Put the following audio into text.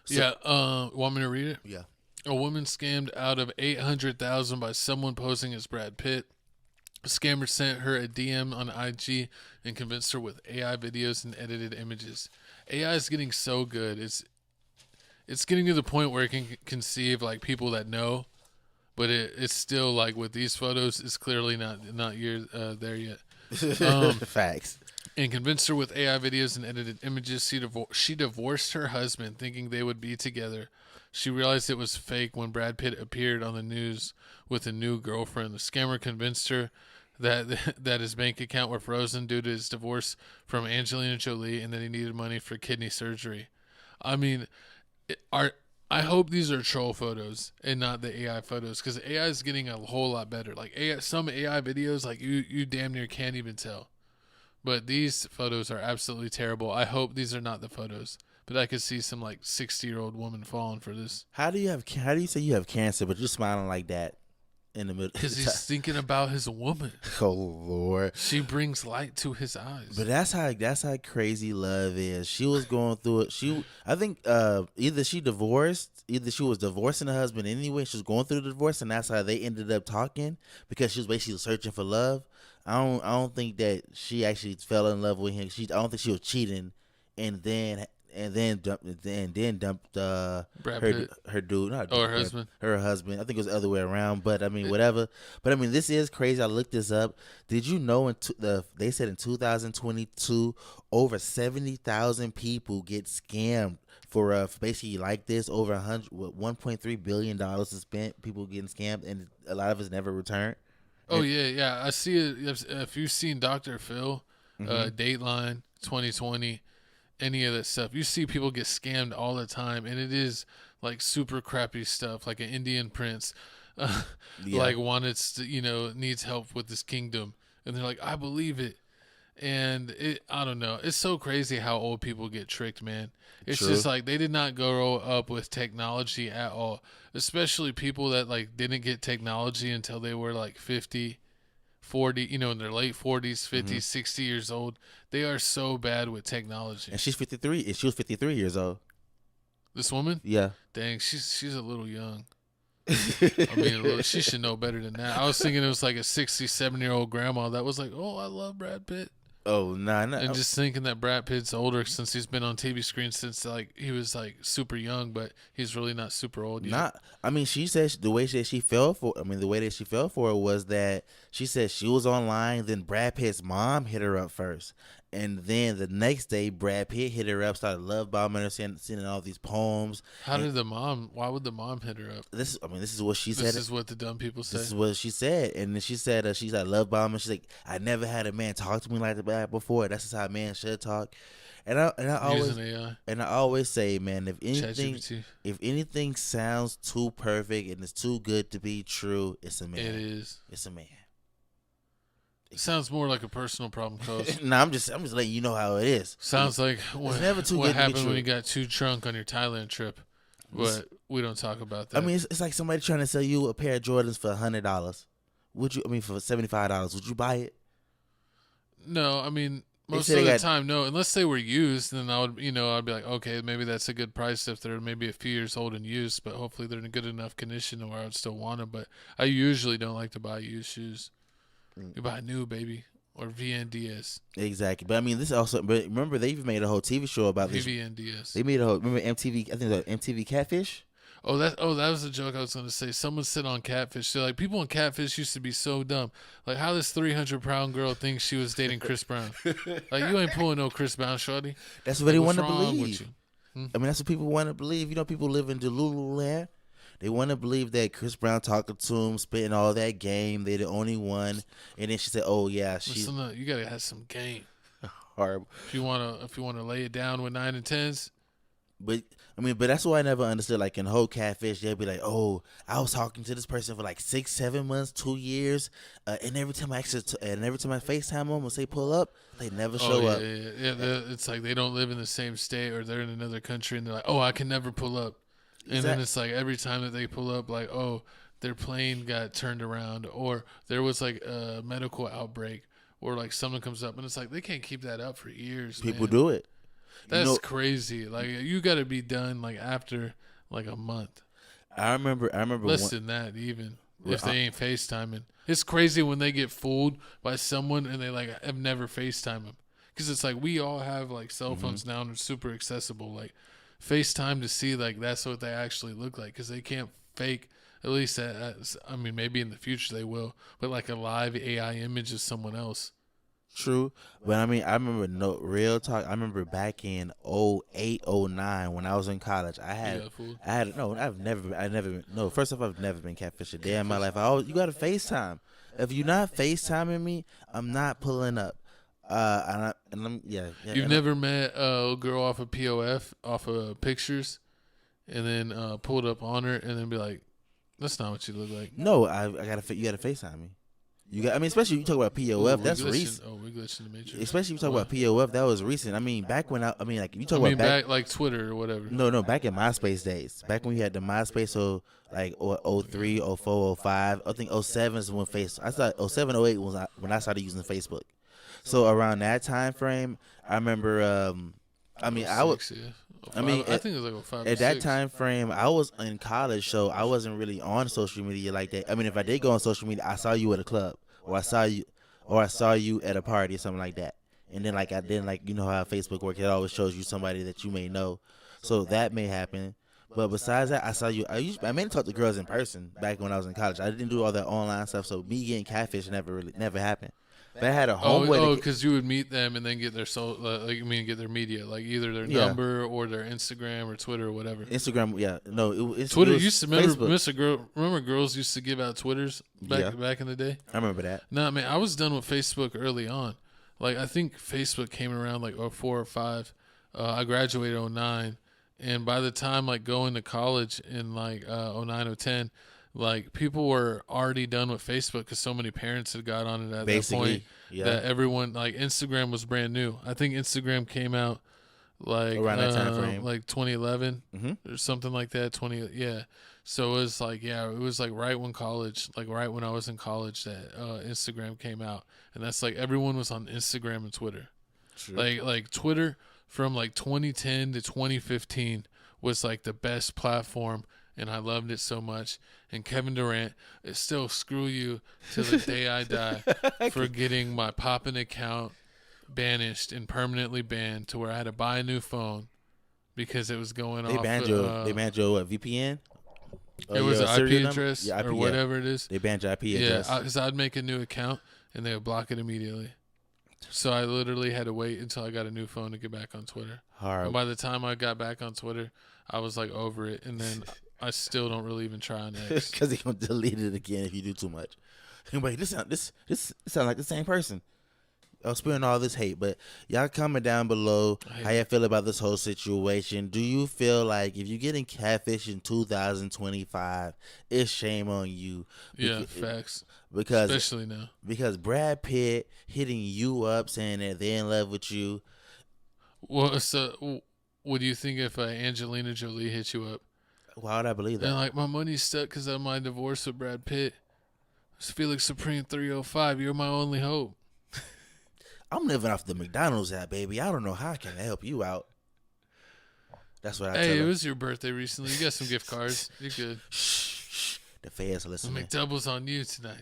So, Yeah. Want me to read it? yeah. A woman scammed out of 800,000 by someone posing as Brad Pitt. A scammer sent her a DM on IG and convinced her with AI videos and edited images. AI is getting so good. It's getting to the point where it can conceive like people that know, but it's still like with these photos, it's clearly not there yet. Um, Facts. and convinced her with AI videos and edited images. She divorced her husband, thinking they would be together. She realized it was fake when Brad Pitt appeared on the news with a new girlfriend. The scammer convinced her that his bank account were frozen due to his divorce from Angelina Jolie, and that he needed money for kidney surgery. I mean, are I hope these are troll photos and not the AI photos, because AI is getting a whole lot better. Like some AI videos, like you damn near can't even tell. But these photos are absolutely terrible. I hope these are not the photos. But I could see some like 60-year-old woman falling for this. How do you say you have cancer, but you're smiling like that in the middle? Because he's thinking about his woman. Oh Lord. She brings light to his eyes. But that's how crazy love is. She was going through it. I think either she was divorcing her husband anyway. She was going through the divorce, and that's how they ended up talking, because she was basically searching for love. I don't think that she actually fell in love with him. I don't think she was cheating, and then dumped Brad Pitt. her dude, not Oh, her Brad- husband. her husband. I think it was the other way around, but I mean whatever. But I mean, this is crazy. I looked this up. Did you know they said in 2022 over 70,000 people get scammed for basically like this, over 1.3 billion dollars is spent, people getting scammed, and a lot of it's never returned. Oh, yeah. I see it. If you've seen Dr. Phil, Mhm. Dateline, 2020, any of that stuff, you see people get scammed all the time. And it is like super crappy stuff, like an Indian prince, Yeah. like needs help with his kingdom. And they're like, I believe it. And I don't know. It's so crazy how old people get tricked, man. It's True. just like they did not grow up with technology at all. Especially people that like didn't get technology until they were like 50, 40, in their late 40s, 50s, 60 years old. They are so bad with technology. And she's 53. And she was 53 years old. This woman? Yeah. Dang, she's a little young. I mean, she should know better than that. I was thinking it was like a 67-year-old grandma that was like, "Oh, I love Brad Pitt." Oh nah. And just thinking that Brad Pitt's older since he's been on TV screens since like he was like super young, but he's really not super old yet. Not. I mean, she said the way that she fell for. I mean, the way that she fell for it was that she said she was online. Then Brad Pitt's mom hit her up first, and then the next day Brad Pitt hit her up, started love bombing her, sending all these poems. Why would the mom hit her up? This is what she said. This is what the dumb people say. This is what she said, and then she said she's like love bombing. She's like, I never had a man talk to me like that before. That's just how a man should talk. And I always say, man, ChatGPT. if anything sounds too perfect and it's too good to be true, it's a man. It is. It's a man. It sounds more like a personal problem, Coach. No, I'm just letting you know how it is. Sounds like It's never too what good to be happened true. when you got too drunk on your Thailand trip. But we don't talk about that. I mean, it's like somebody trying to sell you a pair of Jordans for $100. Would you? I mean, for $75, would you buy it? No, I mean, most say of they the got- time, no. Unless they were used, then I'd be like, okay, maybe that's a good price if they're maybe a few years old and used, but hopefully they're in good enough condition where I would still want them. But I usually don't like to buy used shoes. You buy new, baby, or VNDS. Exactly. But I mean, this also. But remember, they even made a whole TV show about this. VNDS. They made a whole. Remember MTV? I think it was MTV Catfish. Oh, that was a joke I was going to say. Someone said on Catfish, they're like, people on Catfish used to be so dumb. Like, how this 300-pound girl thinks she was dating Chris Brown. Like, you ain't pulling no Chris Brown, shorty. That's what they want to What's wrong believe. with you? I mean, that's what people want to believe. You know, people live in Delulu land. They want to believe that Chris Brown talking to him, spitting all that game. They're the only one. And then she said, "Oh yeah, she's Listen up, you gotta have some game horrible." if you wanna lay it down with 9 and 10s. But I mean, but that's why I never understood. Like in whole Catfish, they'd be like, "Oh, I was talking to this person for like 6, 7 months, 2 years, and every time I FaceTime them or say pull up, they never show up." Yeah. It's like they don't live in the same state or they're in another country and they're like, oh, I can never pull up. And then it's like every time that they pull up, like, oh, their plane got turned around or there was like a medical outbreak or like someone comes up and it's like they can't keep that up for years. People man. do it. That's crazy. Like you got to be done like after like a month. I remember Less than that even. If they ain't FaceTiming. It's crazy when they get fooled by someone and they like have never FaceTime them. Because it's like we all have like cell phones now and they're super accessible. Like FaceTime to see like that's what they actually look like because they can't fake. At least I mean maybe in the future they will, but like a live AI image of someone else. True, but I mean, I remember real talk. I remember back in 08, 09 when I was in college. I've never, no. First off, I've never been catfished a day in my life. You got to FaceTime. If you're not FaceTiming me, I'm not pulling up. You've never met a girl off of POF, off of pictures, and then pulled up on her and then be like, "That's not what you look like." No, you gotta FaceTime me. Especially you talk about POF. That's recent. Oh, we glitched in the matrix. Especially you talk about POF. That was recent. I mean, back when like you talk about back like Twitter or whatever. No, back in MySpace days. Back when you had the MySpace, so like 03, 04, 05. I think 07 is when I started. 07, 08 was when I started using Facebook. So around that time frame, I remember. I think it was like 05. At that time frame, I was in college, so I wasn't really on social media like that. I mean, if I did go on social media, I saw you at a club, or I saw you at a party or something like that. And then you know how Facebook works, it always shows you somebody that you may know. So that may happen. But besides that, I saw you. I mainly talk to girls in person back when I was in college. I didn't do all that online stuff, so me getting catfish never happened. But I had a homeboy. Because you would meet them and then get their get their media, like either their number or their Instagram or Twitter or whatever. Instagram, yeah, no, it's Twitter. It was used to remember girls used to give out Twitters back in the day. I remember that. No, man, I was done with Facebook early on. Like I think Facebook came around like 04 or 05. I graduated 09, and by the time like going to college in like 09 or 10. Like people were already done with Facebook because so many parents had got on it at that point that everyone like Instagram was brand new. I think Instagram came out like around that time frame, like 2011 or something like that. So it was like it was like right when I was in college that Instagram came out, and that's like everyone was on Instagram and Twitter. True. Like Twitter from like 2010 to 2015 was like the best platform. And I loved it so much. And Kevin Durant is still screw you till the day I die for getting my Poppin' account banished and permanently banned to where I had to buy a new phone because it was going off. They banned your VPN? It was an IP address or whatever it is. They banned your IP address. Yeah, because I'd make a new account and they would block it immediately. So I literally had to wait until I got a new phone to get back on Twitter. And by the time I got back on Twitter, I was like over it. And then I still don't really even try on X because they're gonna delete it again if you do too much. Wait, this sound like the same person. I'm spewing all this hate, but y'all comment down below how you feel about this whole situation. Do you feel like if you're getting catfish in 2025, it's shame on you? Yeah, facts. Because especially now, because Brad Pitt hitting you up saying that they're in love with you. Well, so what do you think if Angelina Jolie hit you up? Why would I believe that? And like my money's stuck because of my divorce with Brad Pitt. It's Felix Supreme 305. You're my only hope. I'm living off the McDonald's app, baby. I don't know how I can help you out. That's what I tell her. Hey, it was your birthday recently. You got some gift cards. You're good. Shh. The fans are listening. I'll make doubles on you tonight.